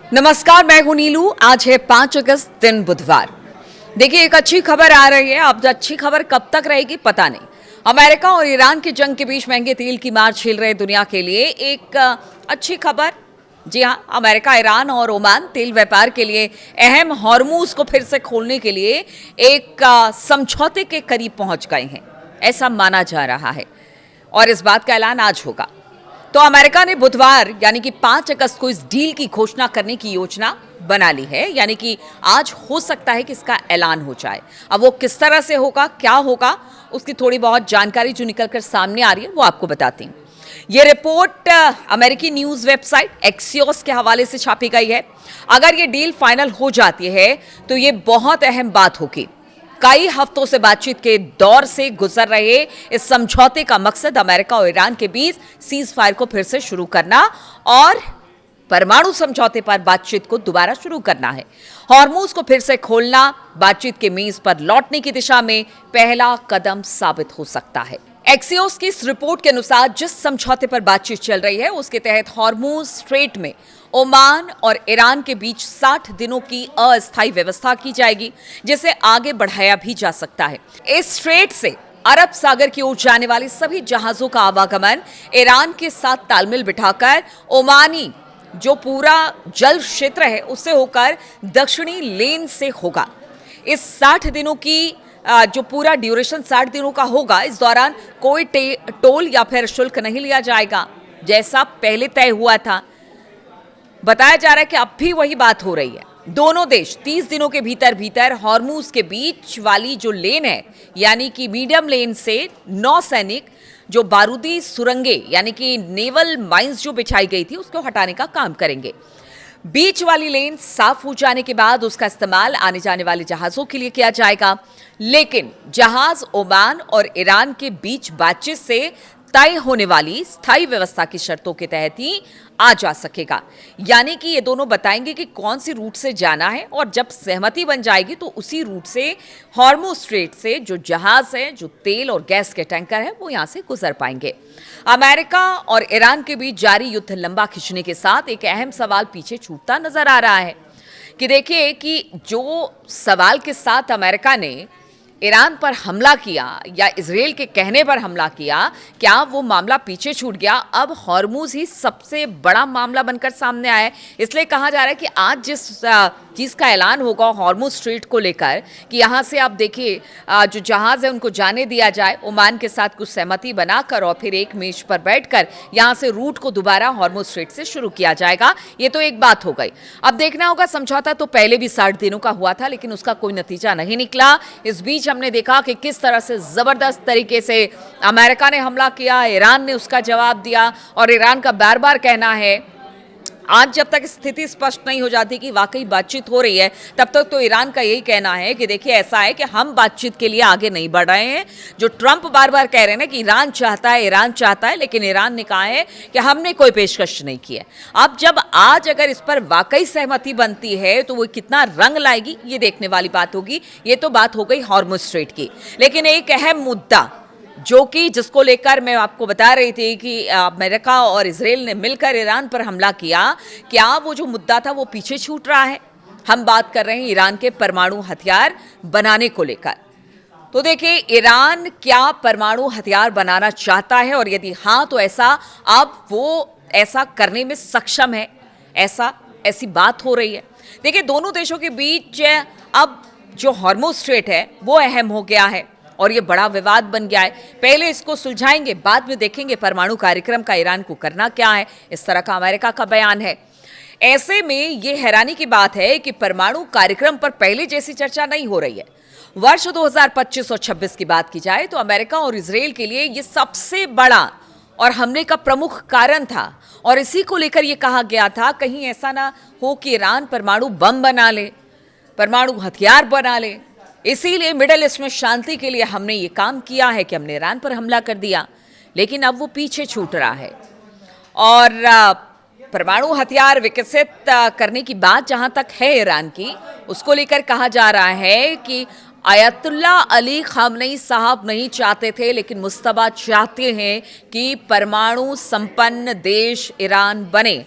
नमस्कार, मैं हूं नीलू। आज है 5 अगस्त, दिन बुधवार। देखिए, एक अच्छी खबर आ रही है। अब अच्छी खबर कब तक रहेगी पता नहीं। अमेरिका और ईरान की जंग के बीच महंगे तेल की मार झेल रहे दुनिया के लिए एक अच्छी खबर। जी हां, अमेरिका, ईरान और ओमान तेल व्यापार के लिए अहम हॉर्मूज को फिर से खोलने के लिए एक समझौते के करीब पहुंच गए हैं, ऐसा माना जा रहा है। और इस बात का ऐलान आज होगा। तो अमेरिका ने बुधवार यानी कि 5 अगस्त को इस डील की घोषणा करने की योजना बना ली है। यानी कि आज हो सकता है कि इसका ऐलान हो जाए। अब वो किस तरह से होगा, क्या होगा, उसकी थोड़ी बहुत जानकारी जो निकलकर सामने आ रही है वो आपको बताती हूँ। ये रिपोर्ट अमेरिकी न्यूज वेबसाइट एक्सियोस के हवाले से छापी गई है। अगर ये डील फाइनल हो जाती है तो ये बहुत अहम बात होगी। कई हफ्तों से बातचीत के दौर से गुजर रहे इस समझौते का मकसद अमेरिका और ईरान के बीच सीज फायर को फिर से शुरू करना और परमाणु समझौते पर बातचीत को दोबारा शुरू करना है। हॉर्मूज को फिर से खोलना बातचीत के मेज पर लौटने की दिशा में पहला कदम साबित हो सकता है। एक्सियोस की इस रिपोर्ट के अनुसार जिस समझौते पर बातचीत चल रही है उसके तहत हॉर्मूज स्ट्रेट में ओमान और ईरान के बीच 60 दिनों की अस्थायी व्यवस्था की जाएगी, जिसे आगे बढ़ाया भी जा सकता है। इस स्ट्रेट से अरब सागर की ओर जाने वाले सभी जहाजों का आवागमन ईरान के साथ तालमेल बिठाकर ओमानी जो पूरा जल क्षेत्र है उससे होकर दक्षिणी लेन से होगा। इस 60 दिनों की जो पूरा ड्यूरेशन 60 दिनों का होगा, इस दौरान कोई टोल या फिर शुल्क नहीं लिया जाएगा, जैसा पहले तय हुआ था। बताया जा रहा है कि अब भी वही बात हो रही है। दोनों देश 30 दिनों के भीतर भीतर हॉर्मूज के बीच वाली जो लेन है यानी कि मीडियम लेन से नौसैनिक जो बारूदी सुरंगे यानी कि नेवल माइंस जो बिछाई गई थी उसको हटाने का काम करेंगे। बीच वाली लेन साफ हो जाने के बाद उसका इस्तेमाल आने जाने वाले जहाजों के लिए किया जाएगा, लेकिन जहाज ओमान और ईरान के बीच बातचीत से तय होने वाली स्थायी व्यवस्था की शर्तों के तहत ही आ जा सकेगा। यानी कि ये दोनों बताएंगे कि कौन सी रूट से जाना है और जब सहमति बन जाएगी तो उसी रूट से हॉर्मूज स्ट्रेट से जो जहाज है, जो तेल और गैस के टैंकर है, वो यहां से गुजर पाएंगे। अमेरिका और ईरान के बीच जारी युद्ध लंबा खिंचने के साथ एक अहम सवाल पीछे छूटता नजर आ रहा है कि देखिए कि जो सवाल के साथ अमेरिका ने ईरान पर हमला किया या इजराइल के कहने पर हमला किया, क्या वो मामला पीछे छूट गया? अब हॉर्मूज ही सबसे बड़ा मामला बनकर सामने आया है। इसलिए कहा जा रहा है कि आज जिस चीज़ का ऐलान होगा हॉर्मूज स्ट्रेट को लेकर कि यहाँ से आप देखिए जो जहाज है उनको जाने दिया जाए, ओमान के साथ कुछ सहमति बनाकर और फिर एक मेज पर बैठकर यहाँ से रूट को दोबारा हॉर्मूज स्ट्रेट से शुरू किया जाएगा। ये तो एक बात हो गई। अब देखना होगा, समझौता तो पहले भी 60 दिनों का हुआ था लेकिन उसका कोई नतीजा नहीं निकला। इस बीच हमने देखा कि किस तरह से जबरदस्त तरीके से अमेरिका ने हमला किया, ईरान ने उसका जवाब दिया और ईरान का बार बार कहना है, आज जब तक स्थिति स्पष्ट नहीं हो जाती कि वाकई बातचीत हो रही है तब तक तो ईरान का यही कहना है कि देखिए ऐसा है कि हम बातचीत के लिए आगे नहीं बढ़ रहे हैं। जो ट्रंप बार बार कह रहे हैं ना कि ईरान चाहता है, लेकिन ईरान ने कहा है कि हमने कोई पेशकश नहीं की है। अब जब आज अगर इस पर वाकई सहमति बनती है तो वो कितना रंग लाएगी ये देखने वाली बात होगी। ये तो बात हो गई हॉर्मूज स्ट्रेट की, लेकिन एक अहम मुद्दा जो कि जिसको लेकर मैं आपको बता रही थी कि अमेरिका और इजराइल ने मिलकर ईरान पर हमला किया, क्या वो जो मुद्दा था वो पीछे छूट रहा है? हम बात कर रहे हैं ईरान के परमाणु हथियार बनाने को लेकर। तो देखिए, ईरान क्या परमाणु हथियार बनाना चाहता है और यदि हाँ तो ऐसा अब वो ऐसा करने में सक्षम है, ऐसी बात हो रही है। देखिए, दोनों देशों के बीच अब जो हॉर्मूज स्ट्रेट है वो अहम हो गया है और ये बड़ा विवाद बन गया है। पहले इसको सुलझाएंगे, बाद में देखेंगे परमाणु कार्यक्रम का ईरान को करना क्या है, इस तरह का अमेरिका का बयान है। ऐसे में ये हैरानी की बात है कि परमाणु कार्यक्रम पर पहले जैसी चर्चा नहीं हो रही है। वर्ष 2025 और 26 की बात की जाए तो अमेरिका और इजराइल के लिए ये सबसे बड़ा और हमले का प्रमुख कारण था और इसी को लेकर यह कहा गया था कहीं ऐसा ना हो कि ईरान परमाणु बम बना ले, परमाणु हथियार बना ले। इसीलिए मिडिल ईस्ट में शांति के लिए हमने ये काम किया है कि हमने ईरान पर हमला कर दिया, लेकिन अब वो पीछे छूट रहा है। और परमाणु हथियार विकसित करने की बात जहां तक है ईरान की, उसको लेकर कहा जा रहा है कि आयतुल्ला अली खामनेई साहब नहीं चाहते थे, लेकिन मुस्तफा चाहते हैं कि परमाणु संपन्न देश ईरान बने।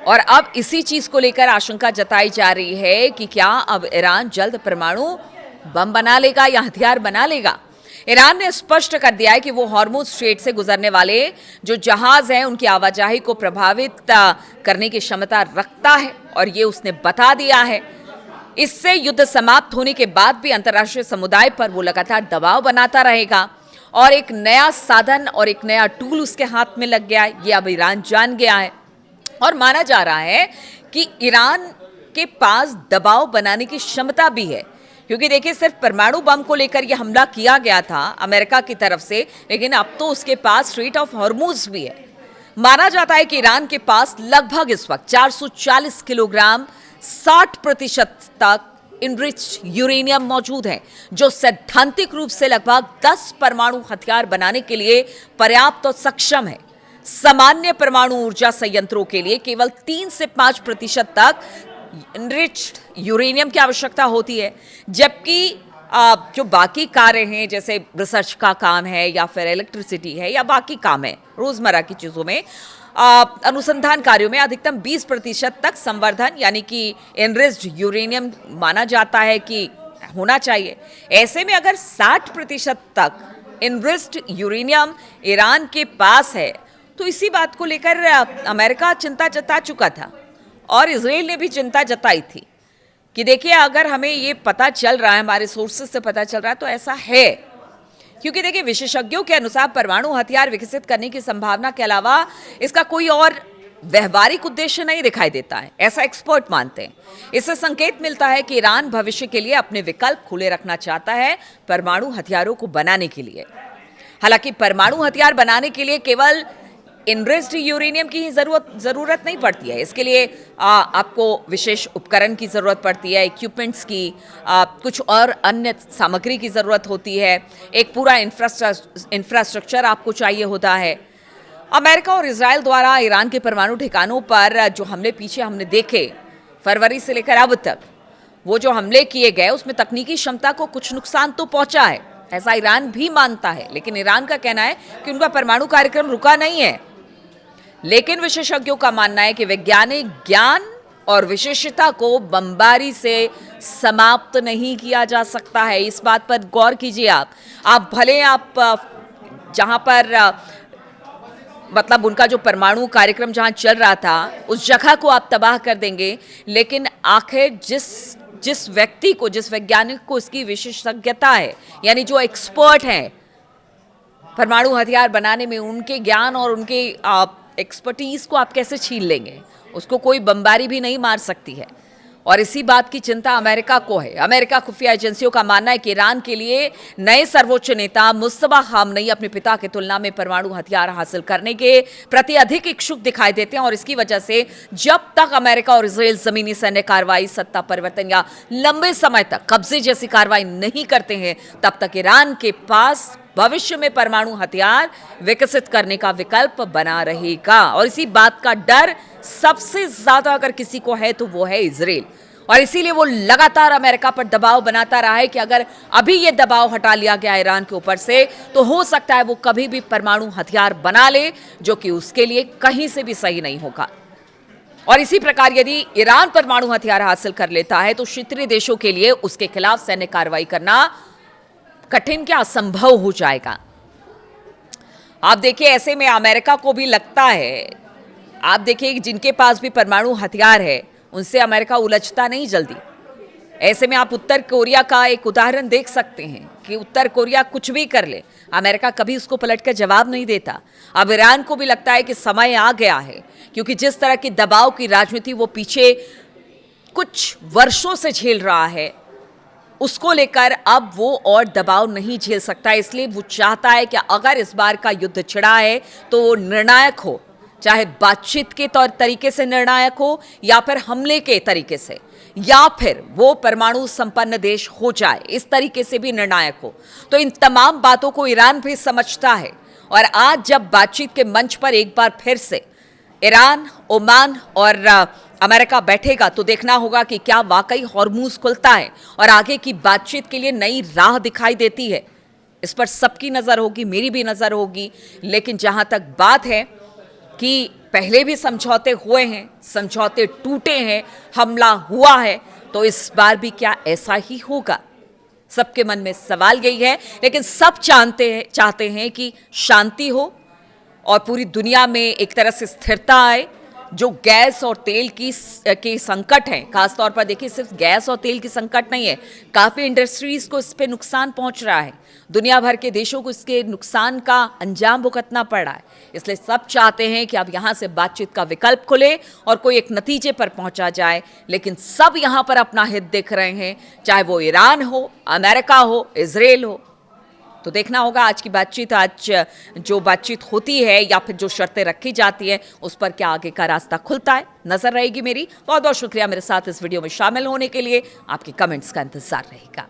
और अब इसी चीज को लेकर आशंका जताई जा रही है कि क्या अब ईरान जल्द परमाणु बम बना लेगा या हथियार बना लेगा। ईरान ने स्पष्ट कर दिया है कि वो हॉर्मुज स्ट्रेट से गुजरने वाले जो जहाज हैं उनकी आवाजाही को प्रभावित करने की क्षमता रखता है और ये उसने बता दिया है। इससे युद्ध समाप्त होने के बाद भी अंतर्राष्ट्रीय समुदाय पर वो लगातार दबाव बनाता रहेगा और एक नया साधन और एक नया टूल उसके हाथ में लग गया है, ये अब ईरान जान गया है। और माना जा रहा है कि ईरान के पास दबाव बनाने की क्षमता भी है, क्योंकि देखिए सिर्फ परमाणु बम को लेकर यह हमला किया गया था अमेरिका की तरफ से, लेकिन अब तो उसके पास स्ट्रेट ऑफ हॉर्मुज भी है। माना जाता है कि ईरान के पास लगभग इस वक्त 440 किलोग्राम 60% तक इनरिच्ड यूरेनियम मौजूद है, जो सैद्धांतिक रूप से लगभग 10 परमाणु हथियार बनाने के लिए पर्याप्त और सक्षम है। सामान्य परमाणु ऊर्जा संयंत्रों के लिए केवल 3 से 5% तक इनरिच्ड यूरेनियम की आवश्यकता होती है, जबकि जो बाकी कार्य हैं जैसे रिसर्च का काम है या फिर इलेक्ट्रिसिटी है या बाकी काम है रोजमर्रा की चीजों में, अनुसंधान कार्यों में अधिकतम 20% तक संवर्धन यानी कि इनरिच्ड यूरेनियम माना जाता है कि होना चाहिए। ऐसे में अगर 60% तक इनरिच्ड यूरेनियम ईरान के पास है तो इसी बात को लेकर अमेरिका चिंता जता चुका था और इजराइल ने भी चिंता जताई थी कि देखिए अगर हमें ये पता चल रहा है, हमारे सोर्सेस से पता चल रहा है तो ऐसा है, क्योंकि देखिए विशेषज्ञों के अनुसार परमाणु हथियार विकसित करने की संभावना के अलावा इसका कोई और व्यवहारिक उद्देश्य नहीं दिखाई देता है, ऐसा एक्सपर्ट मानते हैं। इससे संकेत मिलता है कि ईरान भविष्य के लिए अपने विकल्प खुले रखना चाहता है परमाणु हथियारों को बनाने के लिए। हालांकि परमाणु हथियार बनाने के लिए केवल इनरिच्ड यूरेनियम की ही जरूरत नहीं पड़ती है, इसके लिए आपको विशेष उपकरण की जरूरत पड़ती है, इक्विपमेंट्स की, कुछ और अन्य सामग्री की जरूरत होती है, एक पूरा इंफ्रास्ट्रक्चर आपको चाहिए होता है। अमेरिका और इजराइल द्वारा ईरान के परमाणु ठिकानों पर जो हमले पीछे हमने देखे फरवरी से लेकर अब तक, वो जो हमले किए गए उसमें तकनीकी क्षमता को कुछ नुकसान तो पहुंचा है, ऐसा ईरान भी मानता है, लेकिन ईरान का कहना है कि उनका परमाणु कार्यक्रम रुका नहीं है। लेकिन विशेषज्ञों का मानना है कि वैज्ञानिक ज्ञान और विशेषता को बमबारी से समाप्त नहीं किया जा सकता है। इस बात पर गौर कीजिए। आप भले आप जहां पर मतलब उनका जो परमाणु कार्यक्रम जहां चल रहा था उस जगह को आप तबाह कर देंगे, लेकिन आखिर जिस व्यक्ति को, जिस वैज्ञानिक को इसकी विशेषज्ञता है, यानी जो एक्सपर्ट हैं परमाणु हथियार बनाने में, उनके ज्ञान और उनके एक्सपर्टीज को आप कैसे छीन लेंगे? उसको कोई बमबारी भी नहीं मार सकती है। और इसी बात की चिंता अमेरिका को है। अमेरिका खुफिया एजेंसियों का मानना है कि ईरान के लिए नए सर्वोच्च नेता मुस्तफा खामनेई अपने पिता की तुलना में परमाणु हथियार हासिल करने के प्रति अधिक इच्छुक दिखाई देते हैं और इसकी वजह से जब तक अमेरिका और इजराइल जमीनी सैन्य कार्रवाई, सत्ता परिवर्तन या लंबे समय तक कब्जे जैसी कार्रवाई नहीं करते हैं, तब तक ईरान के पास भविष्य में परमाणु हथियार विकसित करने का विकल्प बना रहेगा। और इसी बात का डर सबसे ज्यादा अगर किसी को है तो वो है इजराइल, और इसीलिए वो लगातार अमेरिका पर दबाव बनाता रहा है कि अगर अभी ये दबाव हटा लिया गया ईरान के ऊपर से तो हो सकता है वो कभी भी परमाणु हथियार बना ले, जो कि उसके लिए कहीं से भी सही नहीं होगा। और इसी प्रकार यदि ईरान परमाणु हथियार हासिल कर लेता है तो क्षेत्रीय देशों के लिए उसके खिलाफ सैन्य कार्रवाई करना कठिन क्या असंभव हो जाएगा। आप देखिए ऐसे में अमेरिका को भी लगता है, आप देखिए जिनके पास भी परमाणु हथियार है उनसे अमेरिका उलझता नहीं जल्दी। ऐसे में आप उत्तर कोरिया का एक उदाहरण देख सकते हैं कि उत्तर कोरिया कुछ भी कर ले, अमेरिका कभी उसको पलटकर जवाब नहीं देता। अब ईरान को भी लगता है कि समय आ गया है, क्योंकि जिस तरह की दबाव की राजनीति वो पीछे कुछ वर्षों से झेल रहा है, उसको लेकर अब वो और दबाव नहीं झेल सकता। इसलिए वो चाहता है कि अगर इस बार का युद्ध छिड़ा है तो वो निर्णायक हो, चाहे बातचीत के तौर तरीके से निर्णायक हो या फिर हमले के तरीके से, या फिर वो परमाणु संपन्न देश हो जाए, इस तरीके से भी निर्णायक हो। तो इन तमाम बातों को ईरान भी समझता है। और आज जब बातचीत के मंच पर एक बार फिर से ईरान, ओमान और अमेरिका बैठेगा तो देखना होगा कि क्या वाकई हॉर्मुज खुलता है और आगे की बातचीत के लिए नई राह दिखाई देती है। इस पर सबकी नजर होगी, मेरी भी नजर होगी। लेकिन जहां तक बात है कि पहले भी समझौते हुए हैं, समझौते टूटे हैं, हमला हुआ है, तो इस बार भी क्या ऐसा ही होगा? सबके मन में सवाल यही है, लेकिन सब चाहते हैं कि शांति हो और पूरी दुनिया में एक तरह से स्थिरता आए। जो गैस और तेल के संकट हैं, खासतौर पर देखिए सिर्फ गैस और तेल की संकट नहीं है, काफ़ी इंडस्ट्रीज को इस पे नुकसान पहुंच रहा है, दुनिया भर के देशों को इसके नुकसान का अंजाम भुगतना पड़ रहा है। इसलिए सब चाहते हैं कि अब यहाँ से बातचीत का विकल्प खुले और कोई एक नतीजे पर पहुंचा जाए, लेकिन सब यहाँ पर अपना हित देख रहे हैं, चाहे वो ईरान हो, अमेरिका हो, इजराइल हो। तो देखना होगा आज की बातचीत, आज जो बातचीत होती है या फिर जो शर्तें रखी जाती है उस पर क्या आगे का रास्ता खुलता है, नजर रहेगी मेरी। बहुत बहुत शुक्रिया मेरे साथ इस वीडियो में शामिल होने के लिए। आपके कमेंट्स का इंतजार रहेगा।